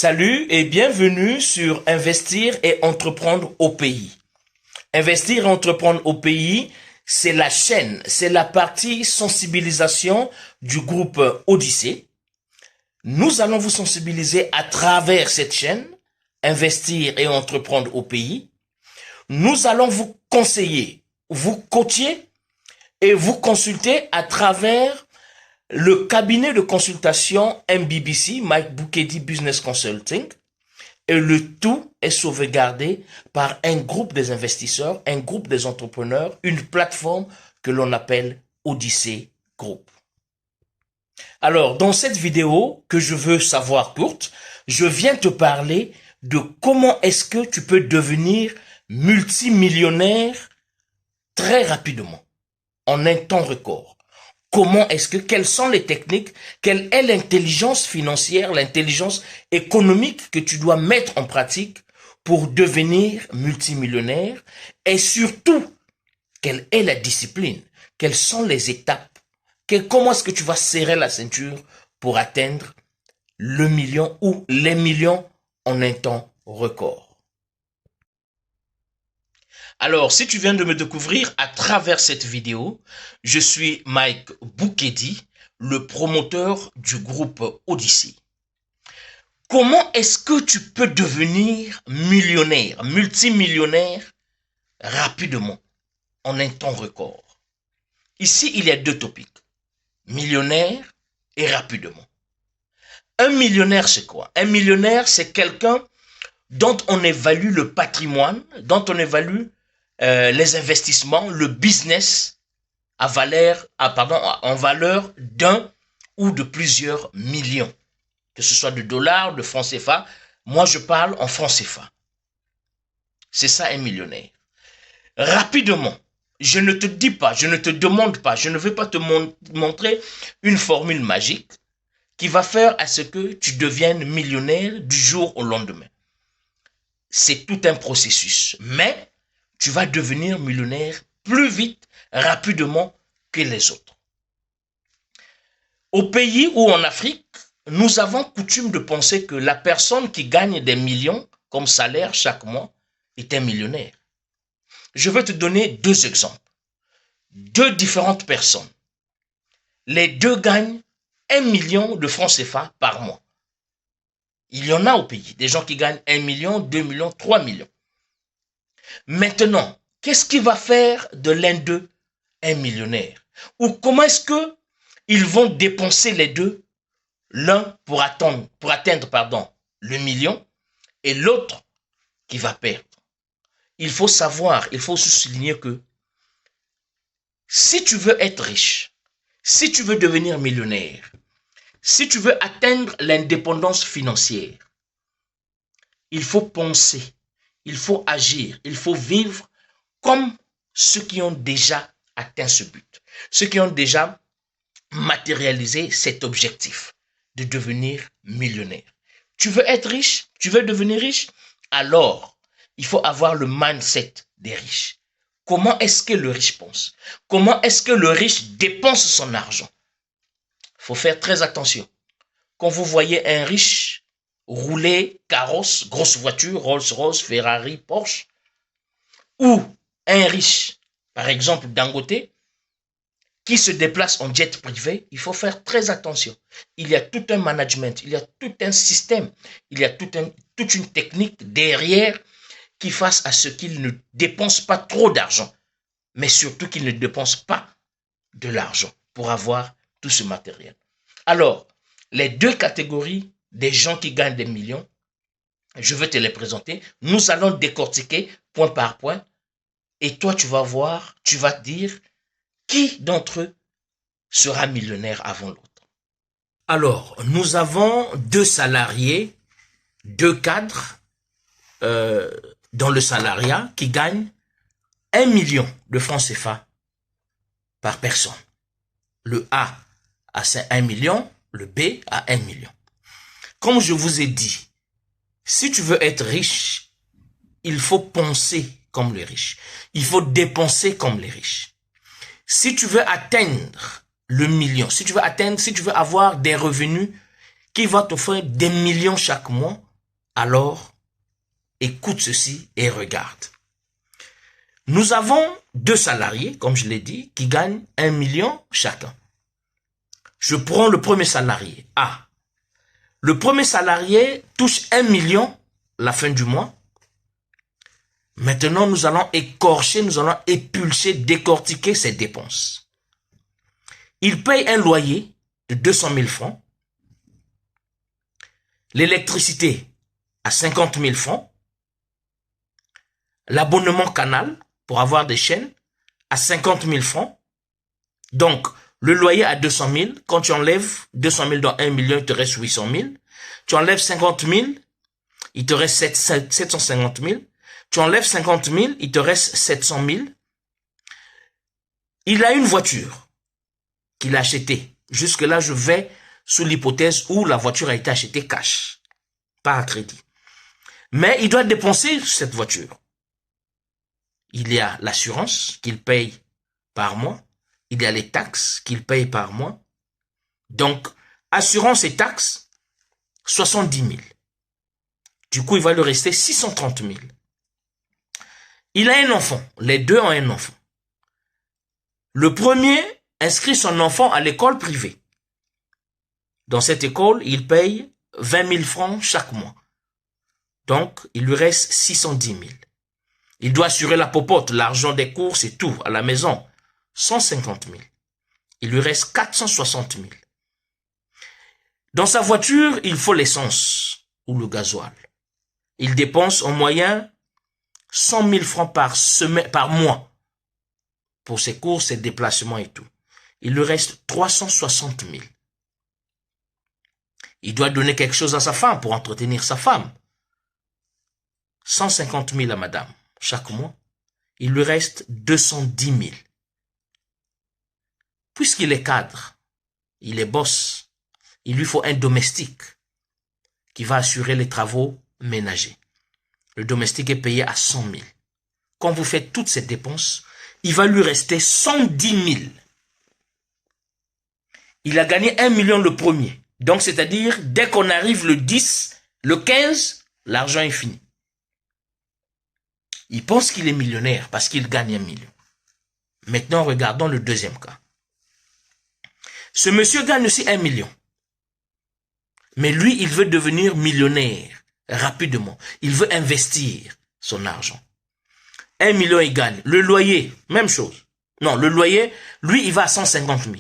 Salut et bienvenue sur Investir et entreprendre au pays. Investir et entreprendre au pays, c'est la chaîne, c'est la partie sensibilisation du groupe Odyssée. Nous allons vous sensibiliser à travers cette chaîne, Investir et entreprendre au pays. Nous allons vous conseiller, vous coacher et vous consulter à travers le cabinet de consultation MBBC, Mike Boukedi Business Consulting, et le tout est sauvegardé par un groupe des investisseurs, un groupe des entrepreneurs, une plateforme que l'on appelle Odyssée Group. Alors, dans cette vidéo que je veux savoir courte, je viens te parler de comment est-ce que tu peux devenir multimillionnaire très rapidement, en un temps record. Quelles sont les techniques, quelle est l'intelligence financière, l'intelligence économique que tu dois mettre en pratique pour devenir multimillionnaire et surtout, quelle est la discipline, quelles sont les étapes, comment est-ce que tu vas serrer la ceinture pour atteindre le million ou les millions en un temps record. Alors, si tu viens de me découvrir à travers cette vidéo, je suis Mike Boukedi, le promoteur du groupe Odyssée. Comment est-ce que tu peux devenir millionnaire, multimillionnaire rapidement, en un temps record? Ici, il y a deux topics, millionnaire et rapidement. Un millionnaire, c'est quoi? Un millionnaire, c'est quelqu'un dont on évalue le patrimoine, dont on évalue les investissements, le business en valeur d'un ou de plusieurs millions, que ce soit de dollars, de francs CFA. Moi, je parle en francs CFA. C'est ça un millionnaire. Rapidement, je ne te dis pas, je ne te demande pas, je ne vais pas te montrer une formule magique qui va faire à ce que tu deviennes millionnaire du jour au lendemain. C'est tout un processus, mais tu vas devenir millionnaire plus vite, rapidement que les autres. Au pays ou en Afrique, nous avons coutume de penser que la personne qui gagne des millions comme salaire chaque mois est un millionnaire. Je vais te donner deux exemples. Deux différentes personnes. Les deux gagnent 1 million de francs CFA par mois. Il y en a au pays, des gens qui gagnent 1 million, 2 millions, 3 millions. Maintenant, qu'est-ce qui va faire de l'un d'eux un millionnaire? Ou comment est-ce que ils vont dépenser les deux, l'un pour atteindre le million et l'autre qui va perdre? Il faut savoir, il faut souligner que si tu veux être riche, si tu veux devenir millionnaire, si tu veux atteindre l'indépendance financière, il faut penser, il faut agir, il faut vivre comme ceux qui ont déjà atteint ce but, ceux qui ont déjà matérialisé cet objectif de devenir millionnaire. Tu veux être riche? Tu veux devenir riche? Alors, il faut avoir le mindset des riches. Comment est-ce que le riche pense? Comment est-ce que le riche dépense son argent? Il faut faire très attention. Quand vous voyez un riche rouler carrosse, grosse voiture, Rolls-Royce, Ferrari, Porsche, ou un riche, par exemple Dangote, qui se déplace en jet privé, il faut faire très attention. Il y a tout un management, il y a tout un système, il y a toute une technique derrière qui fasse à ce qu'il ne dépense pas trop d'argent, mais surtout qu'il ne dépense pas de l'argent pour avoir tout ce matériel. Alors, les deux catégories des gens qui gagnent des millions, je vais te les présenter. Nous allons décortiquer point par point. Et toi, tu vas voir, tu vas te dire qui d'entre eux sera millionnaire avant l'autre. Alors, nous avons deux salariés, deux cadres dans le salariat qui gagnent 1 million de francs CFA par personne. Le A a 1 million, le B a 1 million. Comme je vous ai dit, si tu veux être riche, il faut penser comme les riches. Il faut dépenser comme les riches. Si tu veux atteindre le million, si tu veux avoir des revenus qui vont t'offrir des millions chaque mois, Alors, écoute ceci et regarde. Nous avons 2 salariés, comme je l'ai dit, qui gagnent 1 million chacun. Je prends le premier salarié, A. Le premier salarié touche 1 million la fin du mois. Maintenant, nous allons écorcher, nous allons épulcher, décortiquer ses dépenses. Il paye un loyer de 200 000 francs. L'électricité à 50 000 francs. L'abonnement canal pour avoir des chaînes à 50 000 francs. Donc, le loyer à 200 000. Quand tu enlèves 200 000 dans 1 million, il te reste 800 000. Tu enlèves 50 000, il te reste 750 000. Tu enlèves 50 000, il te reste 700 000. Il a une voiture qu'il a achetée. Jusque-là, je vais sous l'hypothèse où la voiture a été achetée cash, pas à crédit. Mais il doit dépenser cette voiture. Il y a l'assurance qu'il paye par mois. Il y a les taxes qu'il paye par mois. Donc, assurance et taxes, 70 000. Du coup, il va lui rester 630 000. Il a un enfant. Les deux ont un enfant. Le premier inscrit son enfant à l'école privée. Dans cette école, il paye 20 000 francs chaque mois. Donc, il lui reste 610 000. Il doit assurer la popote, l'argent des courses et tout à la maison. 150 000. Il lui reste 460 000. Dans sa voiture, il faut l'essence ou le gasoil. Il dépense en moyenne 100 000 francs par mois pour ses courses, ses déplacements et tout. Il lui reste 360 000. Il doit donner quelque chose à sa femme pour entretenir sa femme. 150 000 à madame chaque mois. Il lui reste 210 000. Puisqu'il est cadre, il est boss, il lui faut un domestique qui va assurer les travaux ménagers. Le domestique est payé à 100 000. Quand vous faites toutes ces dépenses, il va lui rester 110 000. Il a gagné 1 million le premier. Donc, c'est-à-dire, dès qu'on arrive le 10, le 15, l'argent est fini. Il pense qu'il est millionnaire parce qu'il gagne 1 million. Maintenant, regardons le deuxième cas. Ce monsieur gagne aussi 1 million. Mais lui, il veut devenir millionnaire rapidement. Il veut investir son argent. 1 million, il gagne. Le loyer, même chose. Non, le loyer, lui, il va à 150 000.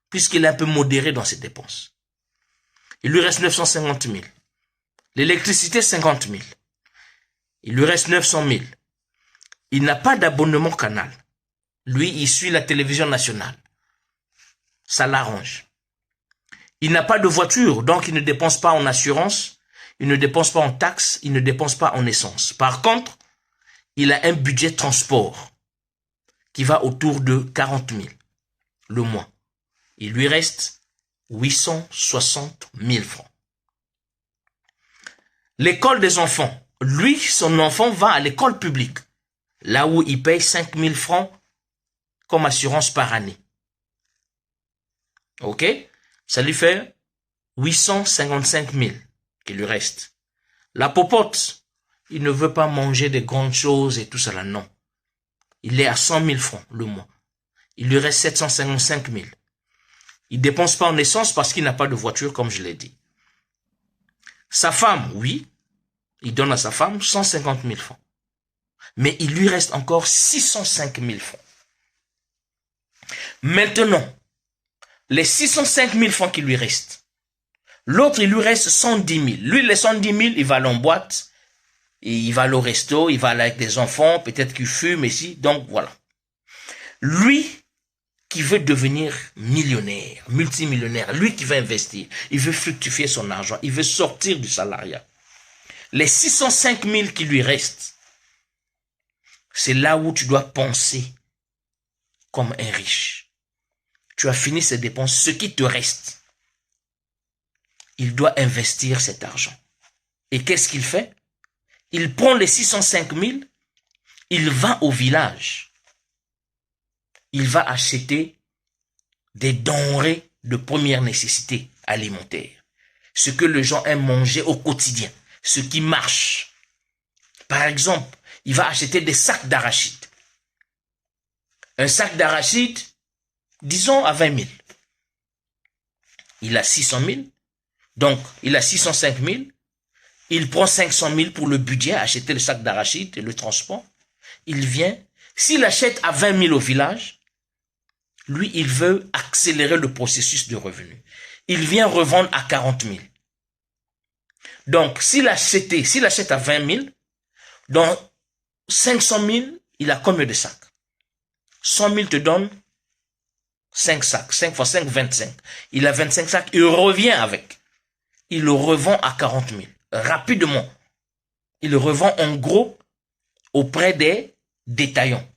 Puisqu'il est un peu modéré dans ses dépenses. Il lui reste 950 000. L'électricité, 50 000. Il lui reste 900 000. Il n'a pas d'abonnement canal. Lui, il suit la télévision nationale. Ça l'arrange. Il n'a pas de voiture, donc il ne dépense pas en assurance, il ne dépense pas en taxes, il ne dépense pas en essence. Par contre, il a un budget transport qui va autour de 40 000 le mois. Il lui reste 860 000 francs. L'école des enfants. Lui, son enfant va à l'école publique, là où il paye 5 000 francs comme assurance par année. Ok? Ça lui fait 855 000 qu'il lui reste. La popote, il ne veut pas manger des grandes choses et tout ça là, non. Il est à 100 000 francs le mois. Il lui reste 755 000. Il ne dépense pas en essence parce qu'il n'a pas de voiture, comme je l'ai dit. Sa femme, oui, il donne à sa femme 150 000 francs. Mais il lui reste encore 605 000 francs. Maintenant, les 605 000 francs qui lui restent, l'autre, il lui reste 110 000. Lui, les 110 000, il va aller en boîte, et il va aller au resto, il va aller avec des enfants, peut-être qu'il fume ici, donc voilà. Lui, qui veut devenir millionnaire, multimillionnaire, lui qui veut investir, il veut fructifier son argent, il veut sortir du salariat. Les 605 000 qui lui restent, c'est là où tu dois penser comme un riche. Tu as fini ses dépenses, ce qui te reste, il doit investir cet argent. Et qu'est-ce qu'il fait? Il prend les 605 000, il va au village. Il va acheter des denrées de première nécessité alimentaire. Ce que les gens aiment manger au quotidien. ce qui marche. Par exemple, il va acheter des sacs d'arachide. Un sac d'arachide, disons à 20 000. Il a 600 000, donc il a 605 000. Il prend 500 000 pour le budget, acheter le sac d'arachide et le transport. Il vient, s'il achète à 20 000 au village, lui, il veut accélérer le processus de revenu. Il vient revendre à 40 000. Donc, s'il achète à 20 000, dans 500 000, il a combien de sacs? 100 000 te donne 5 sacs. 5 fois 5, 25. Il a 25 sacs, il revient avec. Il le revend à 40 000. Rapidement. Il le revend en gros auprès des détaillants.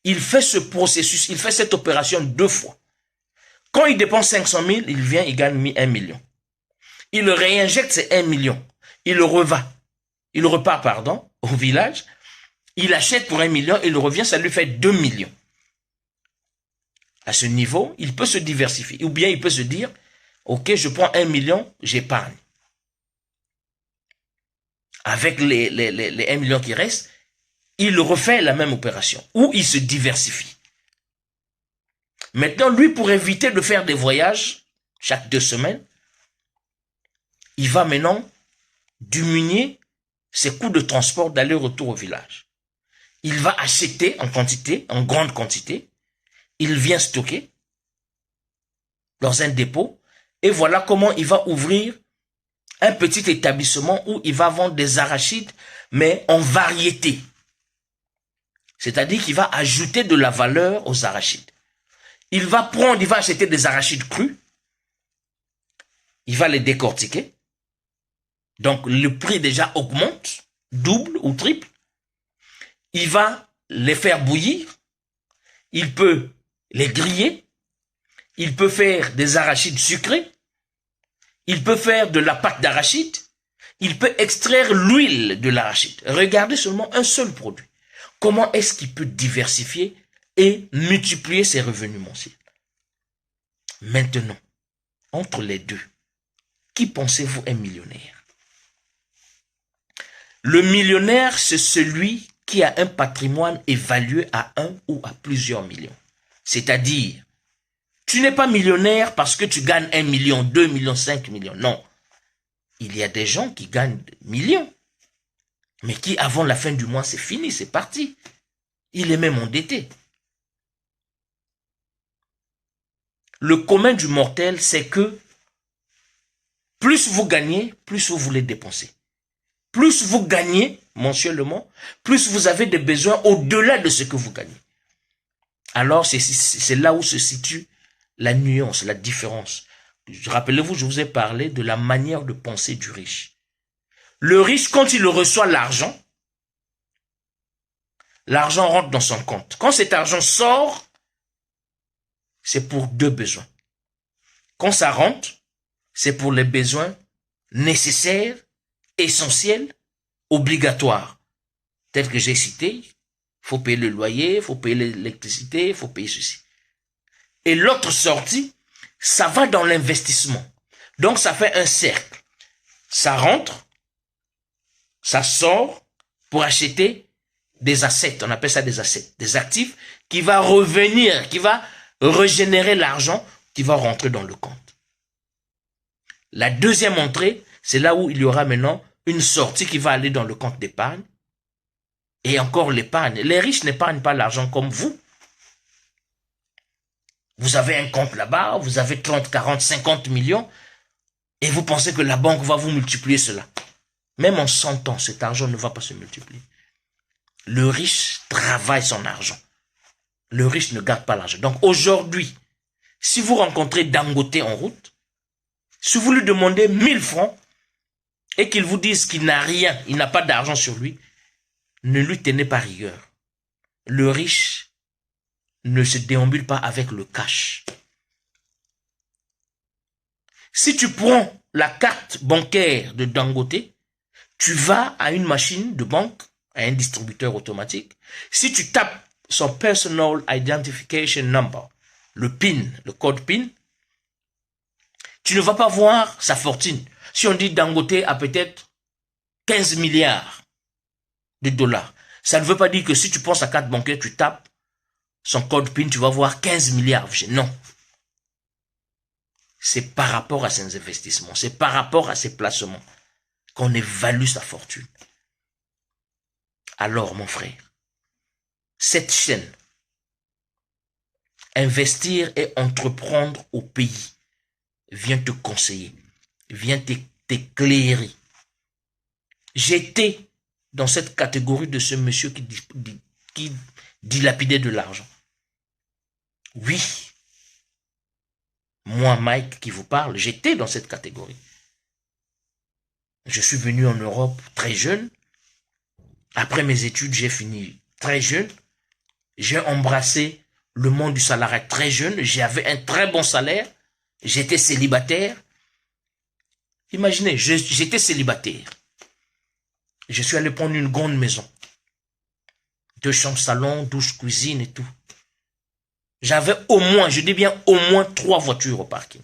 Il fait ce processus, il fait cette opération 2 fois. Quand il dépense 500 000, il vient, il gagne 1 million. Il réinjecte ces 1 million. Il repart, au village. Il achète pour 1 million, il revient, ça lui fait 2 millions. À ce niveau, il peut se diversifier. Ou bien il peut se dire, ok, je prends 1 million, j'épargne. Avec les 1 million qui restent, il refait la même opération. Ou il se diversifie. Maintenant, lui, pour éviter de faire des voyages chaque 2 semaines, il va maintenant diminuer ses coûts de transport d'aller-retour au village. Il va acheter en quantité, en grande quantité. Il vient stocker dans un dépôt. Et voilà comment il va ouvrir un petit établissement où il va vendre des arachides, mais en variété. C'est-à-dire qu'il va ajouter de la valeur aux arachides. Il va acheter des arachides crus. Il va les décortiquer. Donc, le prix déjà augmente, double ou triple. Il va les faire bouillir. Il peut les griller. Il peut faire des arachides sucrés. Il peut faire de la pâte d'arachide. Il peut extraire l'huile de l'arachide. Regardez seulement un seul produit. Comment est-ce qu'il peut diversifier et multiplier ses revenus mensuels? Maintenant, entre les deux, qui pensez-vous est millionnaire? Le millionnaire, c'est celui qui a un patrimoine évalué à 1 ou à plusieurs millions. C'est-à-dire, tu n'es pas millionnaire parce que tu gagnes 1 million, 2 millions, 5 millions. Non. Il y a des gens qui gagnent des millions, mais qui, avant la fin du mois, c'est fini, c'est parti. Il est même endetté. Le commun du mortel, c'est que plus vous gagnez, plus vous voulez dépenser. Plus vous gagnez mensuellement, plus vous avez des besoins au-delà de ce que vous gagnez. Alors, c'est là où se situe la nuance, la différence. Rappelez-vous, je vous ai parlé de la manière de penser du riche. Le riche, quand il reçoit l'argent rentre dans son compte. Quand cet argent sort, c'est pour 2 besoins. Quand ça rentre, c'est pour les besoins nécessaires, essentiels, obligatoires. Tels que j'ai cité, il faut payer le loyer, il faut payer l'électricité, il faut payer ceci. Et l'autre sortie, ça va dans l'investissement. Donc ça fait un cercle. Ça rentre, ça sort pour acheter des assets, on appelle ça des assets, des actifs qui va revenir, qui va régénérer l'argent qui va rentrer dans le compte. La deuxième entrée, c'est là où il y aura maintenant une sortie qui va aller dans le compte d'épargne. Et encore l'épargne. Les riches n'épargnent pas l'argent comme vous. Vous avez un compte là-bas, vous avez 30, 40, 50 millions, et vous pensez que la banque va vous multiplier cela. Même en 100 ans, cet argent ne va pas se multiplier. Le riche travaille son argent. Le riche ne garde pas l'argent. Donc aujourd'hui, si vous rencontrez Dangote en route, si vous lui demandez 1000 francs, et qu'il vous dise qu'il n'a rien, il n'a pas d'argent sur lui, ne lui tenez pas rigueur. Le riche ne se déambule pas avec le cash. Si tu prends la carte bancaire de Dangote, tu vas à une machine de banque, à un distributeur automatique. Si tu tapes son Personal Identification Number, le PIN, le code PIN, tu ne vas pas voir sa fortune. Si on dit Dangote a peut-être 15 milliards de dollars, ça ne veut pas dire que si tu prends sa carte bancaire, tu tapes son code PIN, tu vas voir 15 milliards. Non. C'est par rapport à ses investissements, c'est par rapport à ses placements qu'on évalue sa fortune. Alors, mon frère, cette chaîne, investir et entreprendre au pays, vient te conseiller, vient t'éclairer. J'étais dans cette catégorie de ce monsieur qui dilapidait de l'argent. Oui, moi, Mike, qui vous parle, j'étais dans cette catégorie. Je suis venu en Europe très jeune. Après mes études, j'ai fini très jeune. J'ai embrassé le monde du salariat très jeune. J'avais un très bon salaire. J'étais célibataire. Imaginez, j'étais célibataire. Je suis allé prendre une grande maison. 2 chambres, salon, douche, cuisine et tout. J'avais au moins, je dis bien au moins 3 voitures au parking.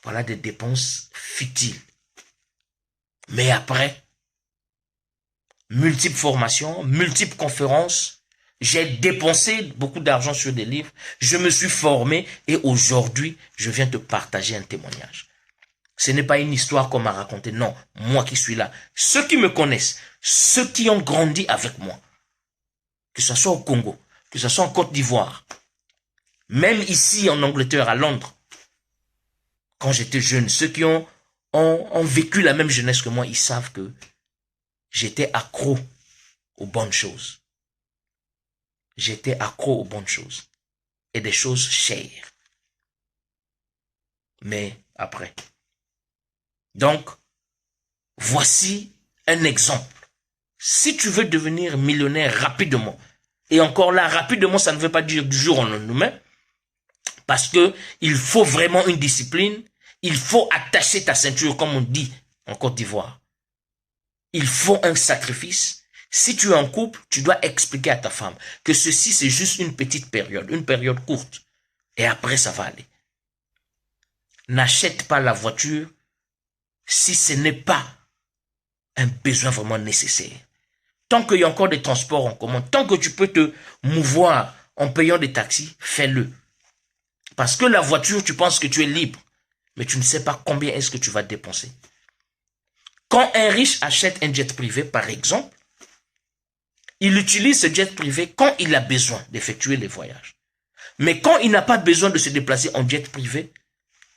Voilà des dépenses futiles. Mais après, multiples formations, multiples conférences, j'ai dépensé beaucoup d'argent sur des livres, je me suis formé et aujourd'hui, je viens te partager un témoignage. Ce n'est pas une histoire qu'on m'a racontée, non, moi qui suis là. Ceux qui me connaissent, ceux qui ont grandi avec moi, que ce soit au Congo, que ce soit en Côte d'Ivoire, même ici en Angleterre, à Londres, quand j'étais jeune, ceux qui ont vécu la même jeunesse que moi, ils savent que j'étais accro aux bonnes choses. J'étais accro aux bonnes choses. Et des choses chères. Mais après. Donc, voici un exemple. Si tu veux devenir millionnaire rapidement, et encore là, rapidement, ça ne veut pas dire du jour au lendemain, parce que il faut vraiment une discipline, il faut attacher ta ceinture, comme on dit en Côte d'Ivoire. Il faut un sacrifice. Si tu es en couple, tu dois expliquer à ta femme que ceci, c'est juste une petite période, une période courte. Et après, ça va aller. N'achète pas la voiture si ce n'est pas un besoin vraiment nécessaire. Tant qu'il y a encore des transports en commun, tant que tu peux te mouvoir en payant des taxis, fais-le. Parce que la voiture, tu penses que tu es libre, mais tu ne sais pas combien est-ce que tu vas dépenser. Quand un riche achète un jet privé, par exemple, il utilise ce jet privé quand il a besoin d'effectuer les voyages. Mais quand il n'a pas besoin de se déplacer en jet privé,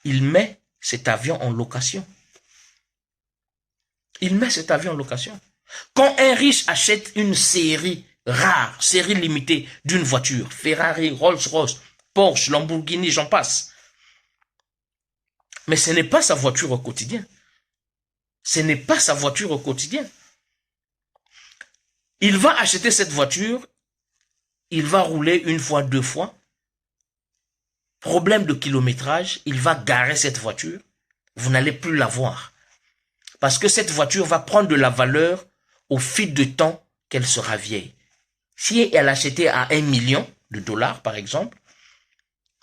il met cet avion en location. Il met cet avion en location. Quand un riche achète une série rare, série limitée d'une voiture, Ferrari, Rolls-Royce, Porsche, Lamborghini, j'en passe. Mais ce n'est pas sa voiture au quotidien. Ce n'est pas sa voiture au quotidien. Il va acheter cette voiture, il va rouler 1 fois, 2 fois. Problème de kilométrage, il va garer cette voiture, vous n'allez plus la voir. Parce que cette voiture va prendre de la valeur au fil du temps qu'elle sera vieille. Si elle achetait à 1 million de dollars, par exemple,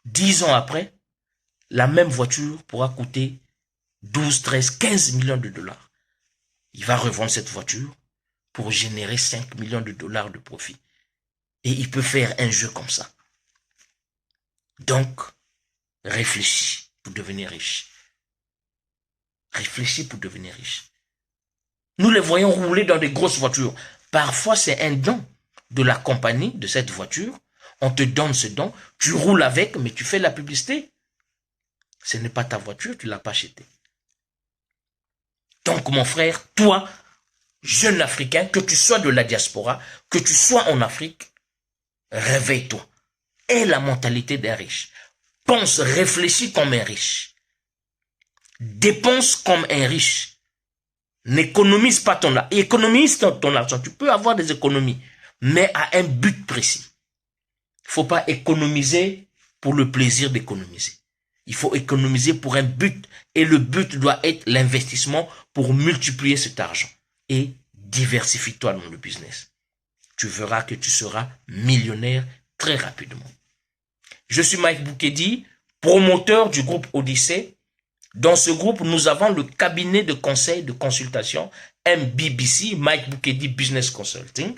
10 ans après, la même voiture pourra coûter 12, 13, 15 millions de dollars. Il va revendre cette voiture pour générer 5 millions de dollars de profit. Et il peut faire un jeu comme ça. Donc, réfléchis pour devenir riche. Réfléchis pour devenir riche. Nous les voyons rouler dans des grosses voitures. Parfois, c'est un don de la compagnie de cette voiture. On te donne ce don, tu roules avec, mais tu fais la publicité. Ce n'est pas ta voiture, tu ne l'as pas achetée. Donc, mon frère, toi, jeune Africain, que tu sois de la diaspora, que tu sois en Afrique, réveille-toi. Aie la mentalité d'un riche. Pense, réfléchis comme un riche. Dépense comme un riche. N'économise pas ton argent. Économise ton argent. Tu peux avoir des économies, mais à un but précis. Il ne faut pas économiser pour le plaisir d'économiser. Il faut économiser pour un but. Et le but doit être l'investissement pour multiplier cet argent. Et diversifie-toi dans le business. Tu verras que tu seras millionnaire très rapidement. Je suis Mike Boukedi, promoteur du groupe Odyssée. Dans ce groupe, nous avons le cabinet de conseil de consultation MBBC, Mike Boukedi Business Consulting.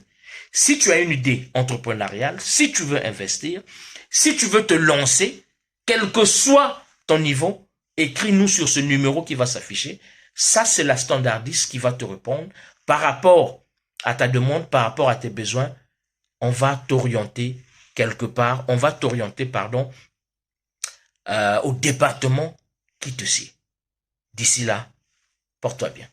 Si tu as une idée entrepreneuriale, si tu veux investir, si tu veux te lancer, quel que soit ton niveau, écris-nous sur ce numéro qui va s'afficher. Ça, c'est la standardiste qui va te répondre par rapport à ta demande, par rapport à tes besoins. On va t'orienter quelque part, on va t'orienter, pardon, au département qui te suit. D'ici là, porte-toi bien.